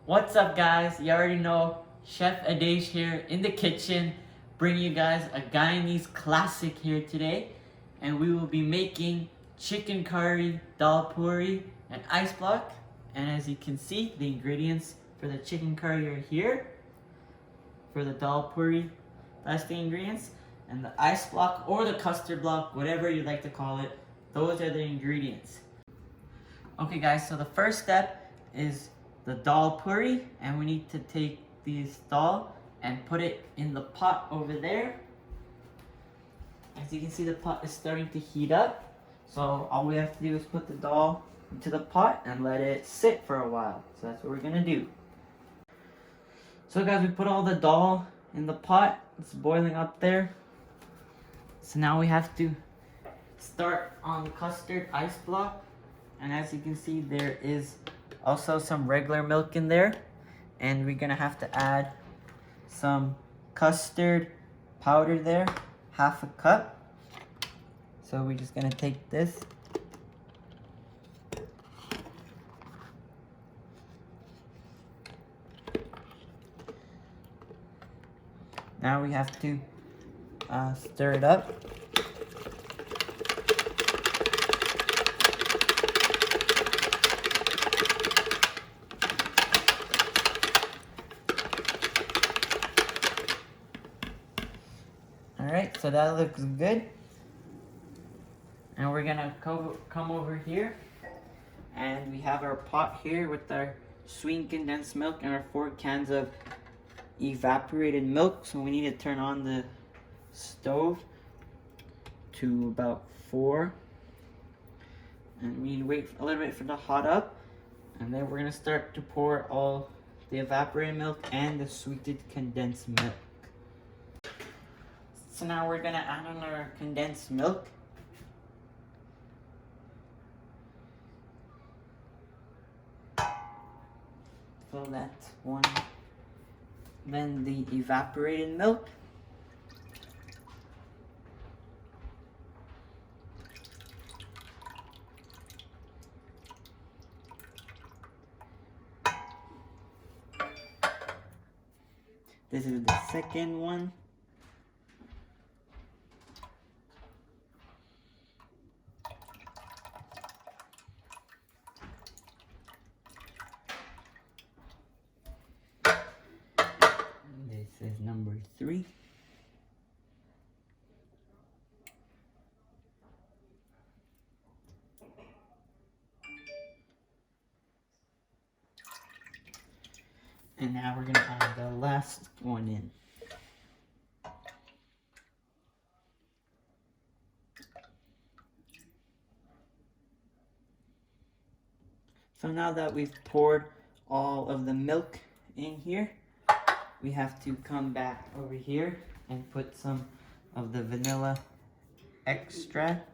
What's up, guys? You already know Chef Adej here in the kitchen, bringing you guys a Guyanese classic here today, and we will be making chicken curry, dal puri, and ice block. And as you can see, the ingredients for the chicken curry are here. For the dal puri, that's the ingredients, and the ice block or the custard block, whatever you like to call it, those are the ingredients. Okay, guys, so the first step is the dal puri, and we need to take this dal and put it in the pot over there. As you can see, the pot is starting to heat up, so all we have to do is put the dal into the pot and let it sit for a while. So that's what we're gonna do. So guys, we put all the dal in the pot. It's boiling up there. So now we have to start on the custard ice block, and as you can see, there is also some regular milk in there, and we're gonna have to add some custard powder there, half a cup. So we're just gonna take this now we have to stir it up. Alright, so that looks good. And we're gonna come over here, and we have our pot here with our sweetened condensed milk and our 4 cans of evaporated milk. So we need to turn on the stove to about 4, and we need to wait a little bit for it to hot up, and then we're gonna start to pour all the evaporated milk and the sweetened condensed milk. So now we're gonna add on our condensed milk. So that's one. Then the evaporated milk. This is the second one. This is number 3. And now we're gonna add the last one in. So now that we've poured all of the milk in here, we have to come back over here and put some of the vanilla extract.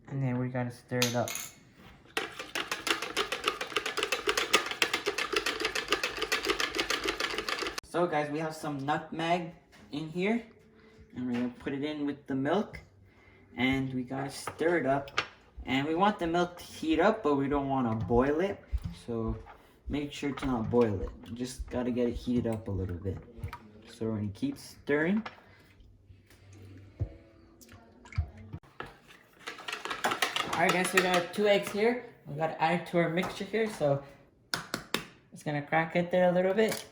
And then we gotta stir it up. So guys, we have some nutmeg in here, and we're gonna put it in with the milk, and we gotta stir it up. And we want the milk to heat up, but we don't want to boil it, so make sure to not boil it. You just gotta get it heated up a little bit. So we're gonna keep stirring. Alright guys, so we got 2 eggs here. We gotta add it to our mixture here, so just gonna crack it there a little bit.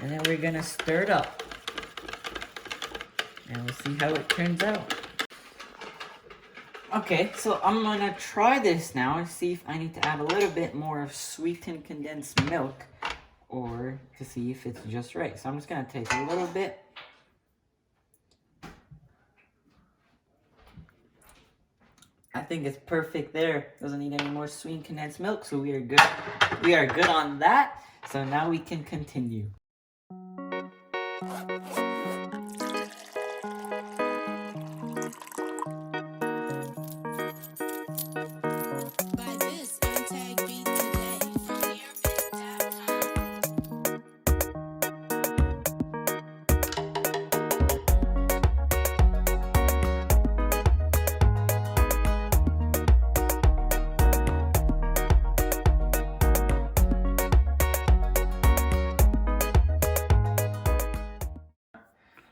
And then we're gonna stir it up, and we'll see how it turns out. Okay, so I'm gonna try this now and see if I need to add a little bit more of sweetened condensed milk, or to see if it's just right. So I'm just gonna take a little bit. I think it's perfect there. Doesn't need any more sweetened condensed milk, so we are good. We are good on that. So now we can continue.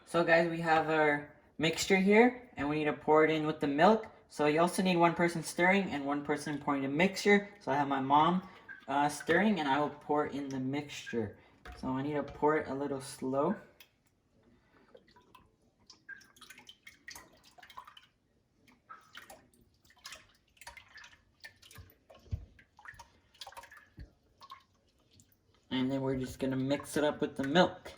So guys, we have our mixture here, and we need to pour it in with the milk. So you also need one person stirring and one person pouring the mixture. So I have my mom stirring, and I will pour in the mixture. So I need to pour it a little slow. And then we're just gonna mix it up with the milk.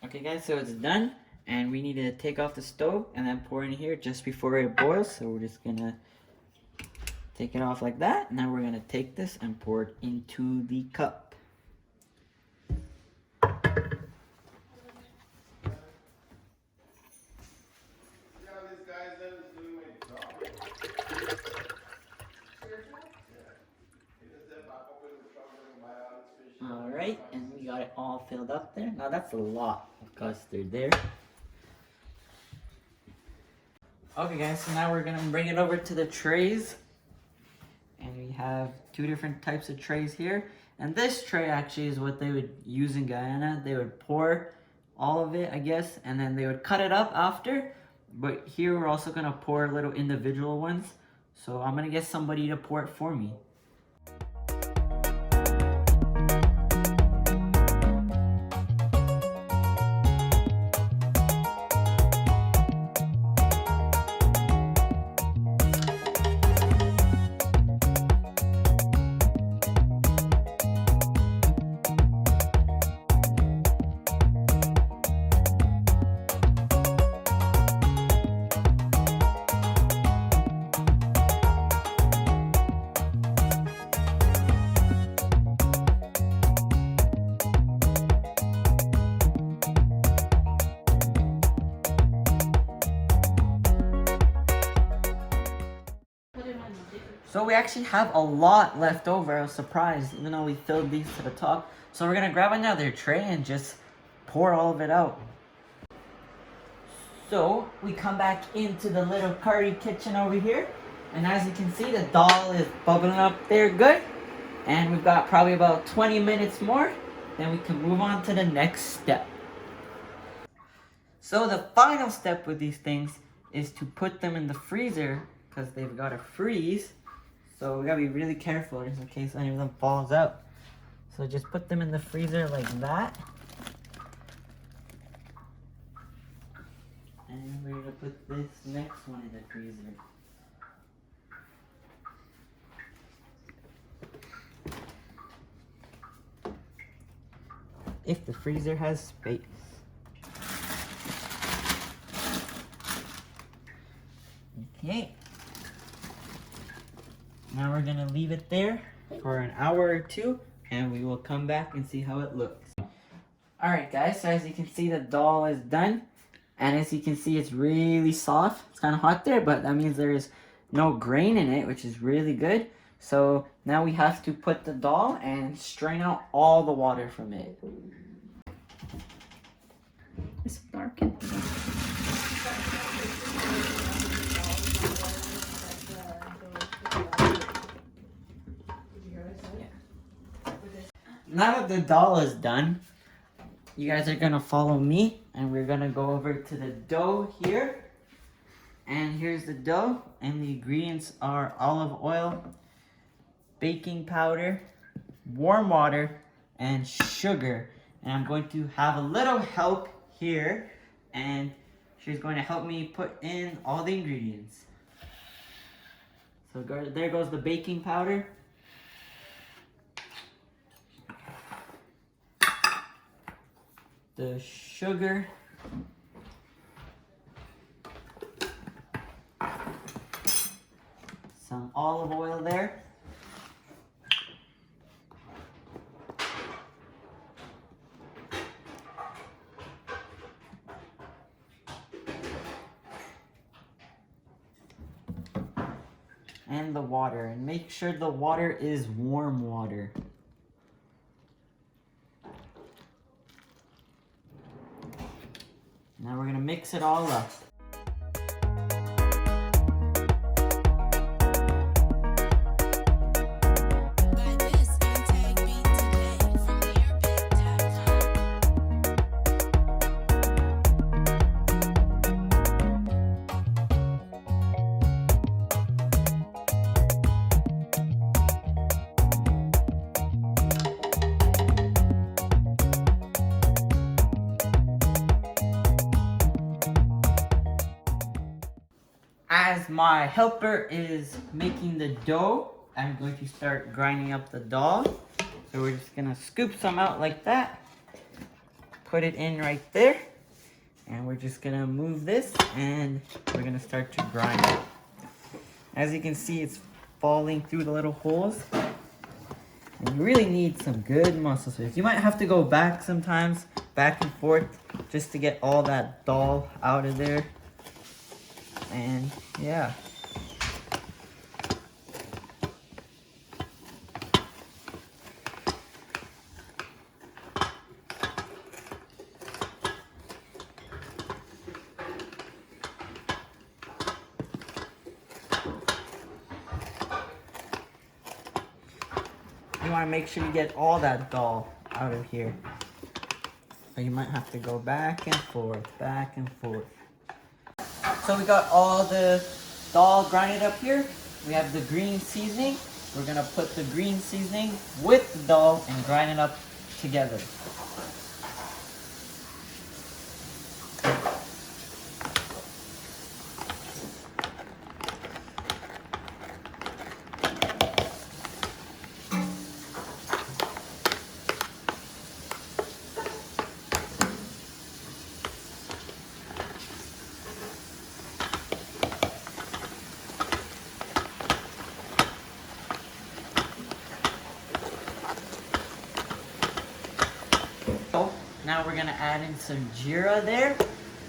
Okay guys, so it's done, and we need to take off the stove and then pour in here just before it boils. So we're just gonna take it off like that. Now we're gonna take this and pour it into the cup. Alright, and we got it all filled up there. Now that's a lot of custard there. Okay guys, so now we're gonna bring it over to the trays. And we have two different types of trays here. And this tray actually is what they would use in Guyana. They would pour all of it, I guess, and then they would cut it up after. But here we're also gonna pour little individual ones. So I'm gonna get somebody to pour it for me. So we actually have a lot left over. I was surprised, even though we filled these to the top. So we're gonna grab another tray and just pour all of it out. So we come back into the little curry kitchen over here. And as you can see, the dal is bubbling up there good. And we've got probably about 20 minutes more. Then we can move on to the next step. So the final step with these things is to put them in the freezer, because they've got to freeze. So we gotta be really careful just in case any of them falls out. So just put them in the freezer like that. And we're gonna put this next one in the freezer. If the freezer has space. Okay. Now we're gonna leave it there for an hour or two, and we will come back and see how it looks. Alright guys, so as you can see, the dal is done. And as you can see, it's really soft. It's kind of hot there, but that means there is no grain in it, which is really good. So now we have to put the dal and strain out all the water from it. It's dark in here. Now that the dal is done, you guys are gonna follow me, and we're gonna go over to the dough here. And here's the dough, and the ingredients are olive oil, baking powder, warm water, and sugar. And I'm going to have a little help here, and she's going to help me put in all the ingredients. So there goes the baking powder. The sugar, some olive oil there, and the water. And make sure the water is warm water. Now we're gonna mix it all up. As my helper is making the dough, I'm going to start grinding up the dal. So we're just gonna scoop some out like that. Put it in right there. And we're just gonna move this and we're gonna start to grind it. As you can see, it's falling through the little holes. And you really need some good muscle space. You might have to go back sometimes, back and forth, just to get all that dal out of there. And yeah. You want to make sure you get all that dal out of here. So you might have to go back and forth, back and forth. So we got all the dal grinded up here. We have the green seasoning. We're gonna put the green seasoning with the dal and grind it up together. Now we're gonna add in some jeera there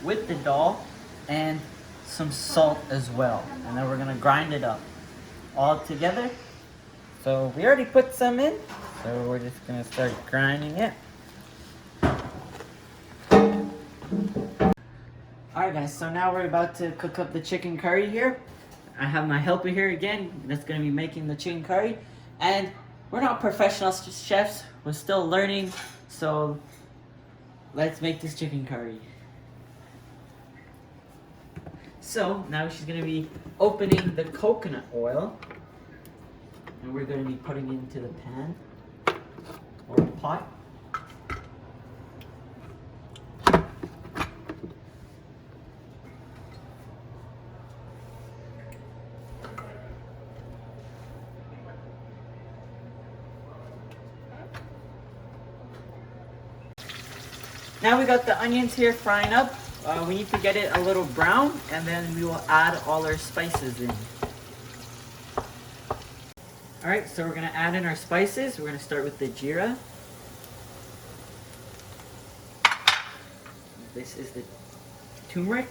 with the dal and some salt as well. And then we're gonna grind it up all together. So we already put some in, so we're just gonna start grinding it. Alright guys, so now we're about to cook up the chicken curry here. I have my helper here again that's gonna be making the chicken curry. And we're not professional chefs, we're still learning, so let's make this chicken curry. So now she's gonna be opening the coconut oil, and we're gonna be putting it into the pan or the pot. Now we got the onions here frying up. We need to get it a little brown, and then we will add all our spices in. Alright, so we're going to add in our spices. We're going to start with the jeera. This is the turmeric.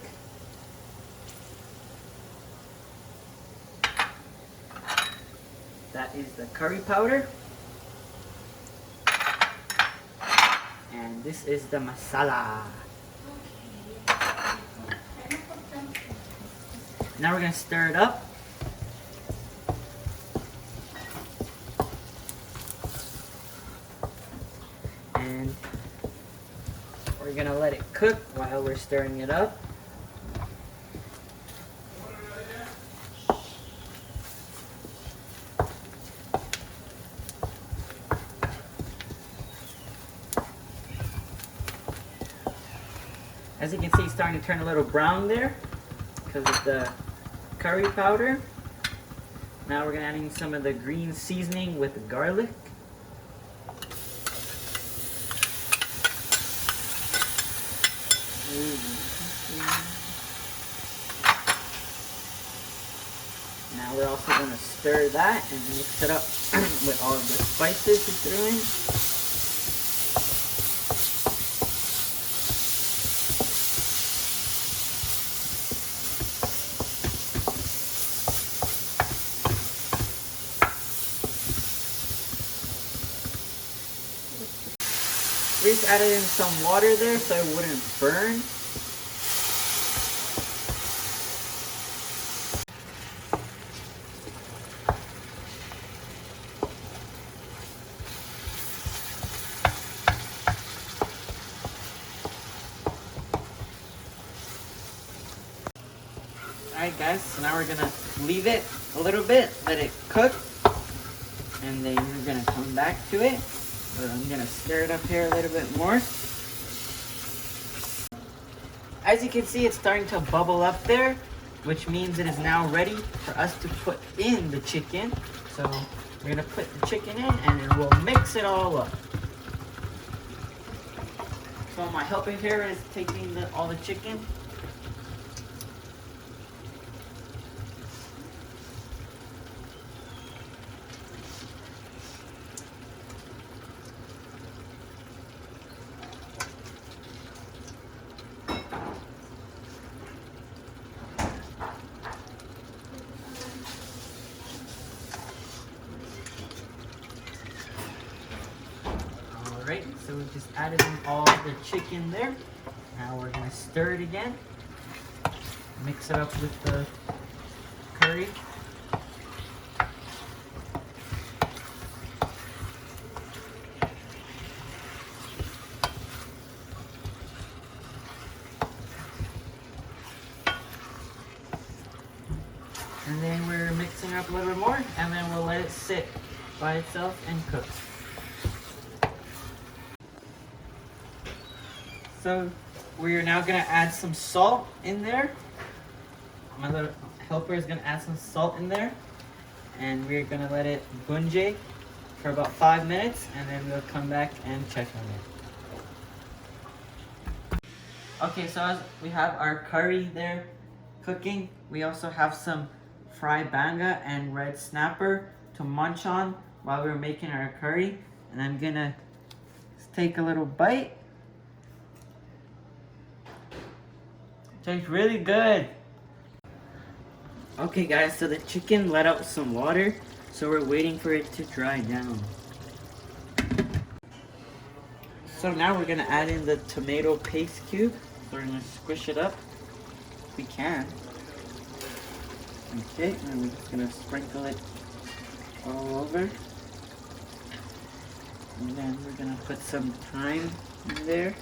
That is the curry powder. And this is the masala. Now we're going to stir it up. And we're going to let it cook while we're stirring it up. As you can see, it's starting to turn a little brown there because of the curry powder. Now we're going to add in some of the green seasoning with the garlic. Now we're also going to stir that and mix it up with all of the spices we threw in. We just added in some water there so it wouldn't burn. Alright guys, so now we're gonna leave it a little bit, let it cook, and then we're gonna come back to it. So I'm gonna stir it up here a little bit more. As you can see, it's starting to bubble up there, which means it is now ready for us to put in the chicken. So we're gonna put the chicken in and then we'll mix it all up. So my helper here is taking all the chicken. Alright, so we just added in all the chicken there. Now we're gonna stir it again. Mix it up with the curry. And then we're mixing up a little bit more, and then we'll let it sit by itself and cook. So we're now gonna add some salt in there. My little helper is gonna add some salt in there, and we're gonna let it bunje for about 5 minutes, and then we'll come back and check on it. Okay, so as we have our curry there cooking, we also have some fried banga and red snapper to munch on while we're making our curry. And I'm gonna take a little bite. Tastes really good. Okay guys, so the chicken let out some water, so we're waiting for it to dry down. So now we're gonna add in the tomato paste cube. So we're gonna squish it up if we can. Okay, and we're just gonna sprinkle it all over. And then we're gonna put some thyme in there.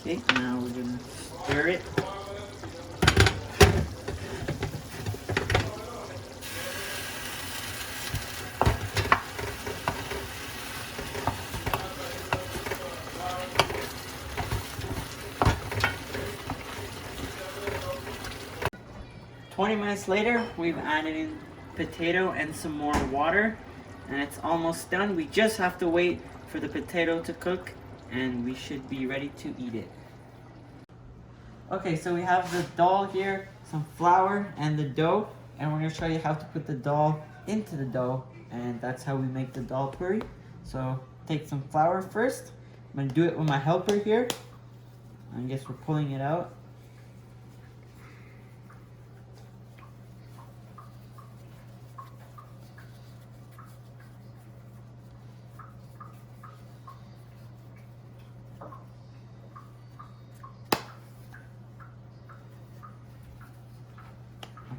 Okay, now we're gonna stir it. "20 minutes later, we've added in potato and some more water, and it's almost done. We just have to wait for the potato to cook, and we should be ready to eat it. Okay, so we have the dal here, some flour, and the dough, and we're going to show you how to put the dal into the dough, and that's how we make the dal puri. So take some flour first. I'm going to do it with my helper here. I guess we're pulling it out.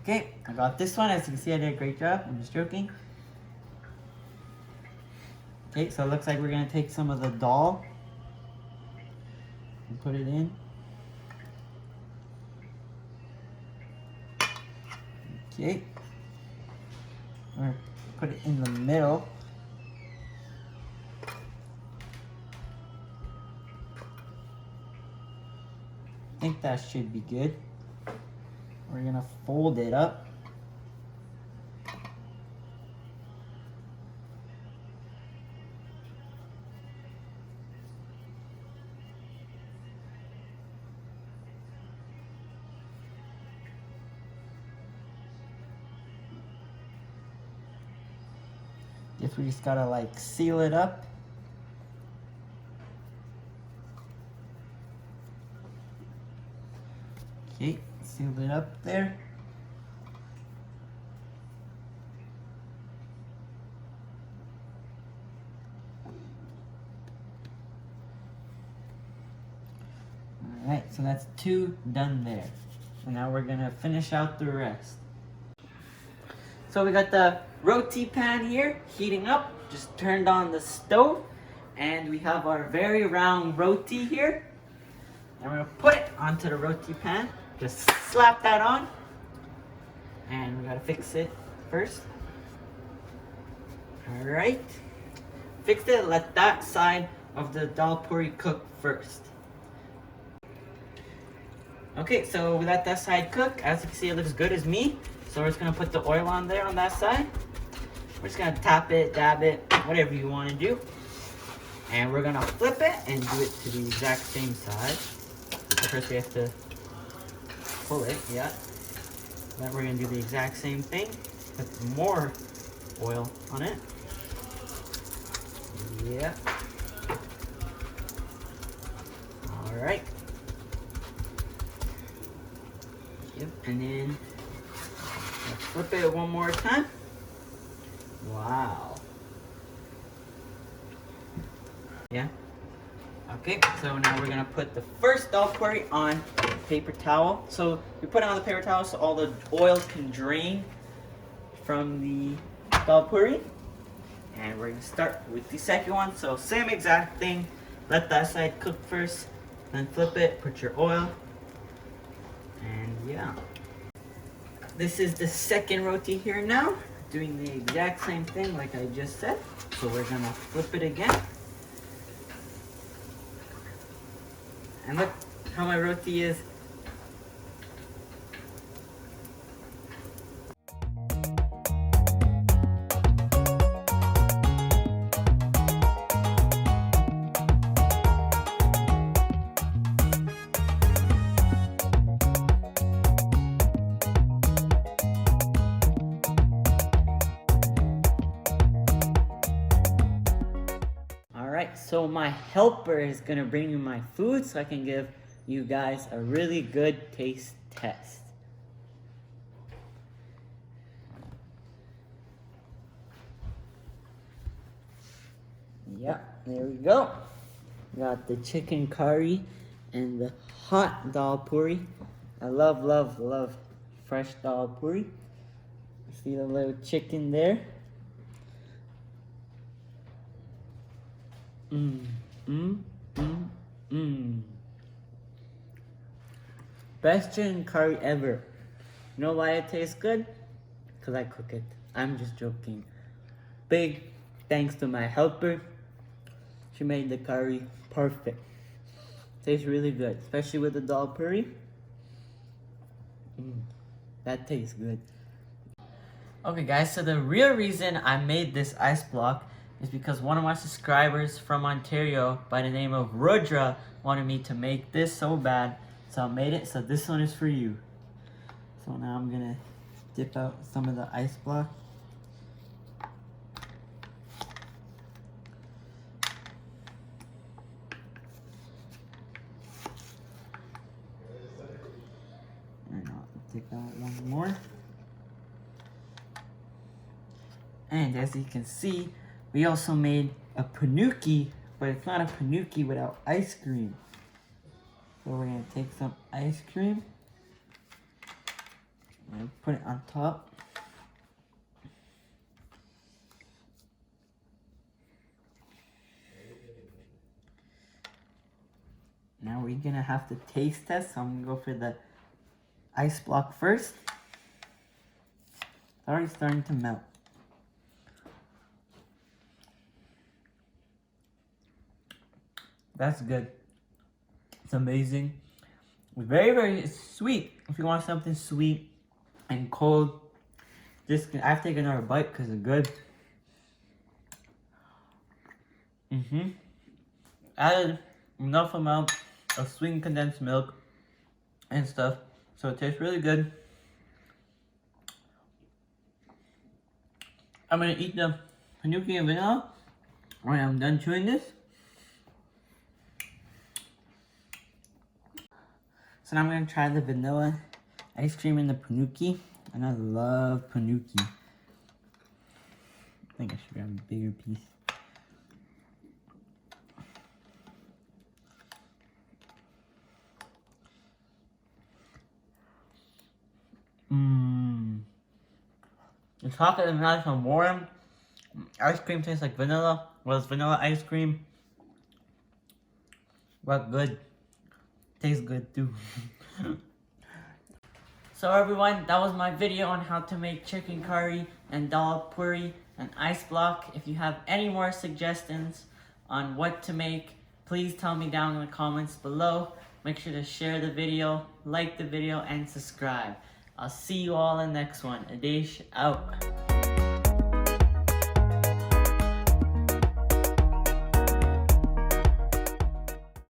Okay, I got this one. As you can see, I did a great job. I'm just joking. Okay, so it looks like we're going to take some of the dal and put it in. Okay. We're going to put it in the middle. I think that should be good. We're gonna fold it up. Guess we just gotta like seal it up. Okay, sealed it up there. Alright, so that's 2 done there. And now we're gonna finish out the rest. So we got the roti pan here heating up. Just turned on the stove. And we have our very round roti here. And we're gonna put it onto the roti pan. Just slap that on. And we gotta fix it first. Alright. Fix it, let that side of the dal puri cook first. Okay, so we let that side cook. As you can see, it looks good as me. So we're just gonna put the oil on there on that side. We're just gonna tap it, dab it, whatever you wanna do. And we're gonna flip it and do it to the exact same side. So first we have to pull it, yeah. Then we're gonna do the exact same thing. Put some more oil on it. Yeah. Alright. Yep, and then flip it one more time. Wow. Yeah. Okay, so now we're gonna put the first dal puri on a paper towel. So we put it on the paper towel so all the oil can drain from the dal puri. And we're gonna start with the second one. So same exact thing. Let that side cook first, then flip it, put your oil, and yeah. This is the second roti here now. Doing the exact same thing like I just said. So we're gonna flip it again. And look how my roti is. Alright, so my helper is gonna bring me my food so I can give you guys a really good taste test. Yep, there we go. Got the chicken curry and the hot dal puri. I love, love, love fresh dal puri. See the little chicken there? Best chicken curry ever. You know why it tastes good? Because I cook it. I'm just joking. Big thanks to my helper. She made the curry perfect. Tastes really good, especially with the dal puri. That tastes good. Okay guys, so the real reason I made this ice block is because one of my subscribers from Ontario by the name of Rudra wanted me to make this so bad. So I made it, so this one is for you. So now I'm gonna dip out some of the ice block. And I'll dip out one more. And as you can see, we also made a panuki, but it's not a panuki without ice cream. So we're gonna take some ice cream and put it on top. Now we're gonna have to taste test, so I'm gonna go for the ice block first. It's already starting to melt. That's good. It's amazing. Very, very sweet. If you want something sweet and cold, just I have to take another bite because it's good. Added enough amount of sweetened condensed milk and stuff, so it tastes really good. I'm gonna eat the panuki and vanilla when I'm done chewing this. So now I'm gonna try the vanilla ice cream and the panuki, and I love panuki. I think I should grab a bigger piece. The chocolate is nice and warm. Ice cream tastes like vanilla. Well, it's vanilla ice cream. But good. Tastes good too. So everyone, that was my video on how to make chicken curry and dal puri and ice block. If you have any more suggestions on what to make, please tell me down in the comments below. Make sure to share the video, like the video, and subscribe. I'll see you all in the next one. Adesh out.